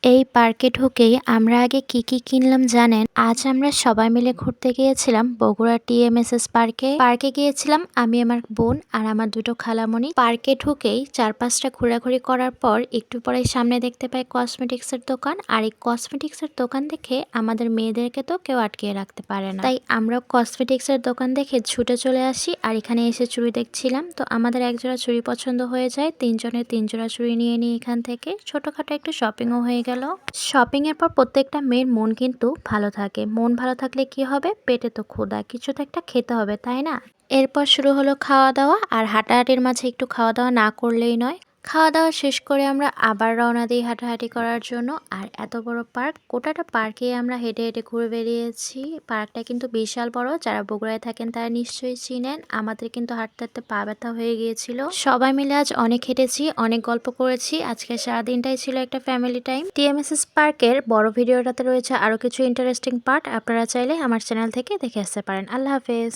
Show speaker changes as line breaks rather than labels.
এই পার্কে ঢুকেই আমরা আগে কি কি কিনলাম জানেন? আজ আমরা সবাই মিলে ঘুরতে গিয়েছিলাম বগুড়া টিএমএসএস পার্কে গিয়েছিলাম আমি, আমার বোন আর আমার দুটো খালামণি। পার্কে ঢুকেই 4-5টা ঘোরাঘুরি করার পর একটু পরে সামনে দেখতে পাই কসমেটিক্সের দোকান। আর এই কসমেটিক্সের দোকান দেখে আমাদের মেয়েদেরকে তো কেউ আটকিয়ে রাখতে পারে না, তাই আমরা কসমেটিক্সের দোকান দেখে ছুটে চলে আসি। আর এখানে এসে চুড়ি দেখছিলাম, তো আমাদের একজোড়া চুড়ি পছন্দ হয়ে যায়। 3 জনের 3 জোড়া চুড়ি নিয়ে নিই এখান থেকে। ছোটখাটো একটু শপিংও হয়ে গেল। শপিং এর পর প্রত্যেকটা মেয়ের মন কিন্তু ভালো থাকে। মন ভালো থাকলে কি হবে? পেটে তো ক্ষুধা, কিছু তো একটা খেতে হবে, তাই না? এরপর শুরু হলো খাওয়া দাওয়া, আর হাঁটাহাঁটির মাঝে একটু খাওয়া দাওয়া না করলেই নয়। খাওয়া দাওয়া শেষ করে আমরা আবার রওনা দিই হাঁটাহাঁটি করার জন্য। আর এত বড় পার্ক, গোটাটা পার্কে আমরা হেঁটে হেঁটে ঘুরে বেরিয়েছি। পার্কটা কিন্তু বিশাল বড়, যারা বগুড়ায় থাকেন তারা নিশ্চয়ই চিনেন। আমাদের কিন্তু হাঁটতে হাঁটতে পা ব্যথা হয়ে গিয়েছিল। সবাই মিলে আজ অনেক হেঁটেছি, অনেক গল্প করেছি। আজকে সারাদিনটাই ছিল একটা ফ্যামিলি টাইম। টিএমএসএস পার্কের বড় ভিডিওটাতে রয়েছে আরো কিছু ইন্টারেস্টিং পার্ট, আপনারা চাইলে আমার চ্যানেল থেকে দেখে আসতে পারেন। আল্লাহ হাফেজ।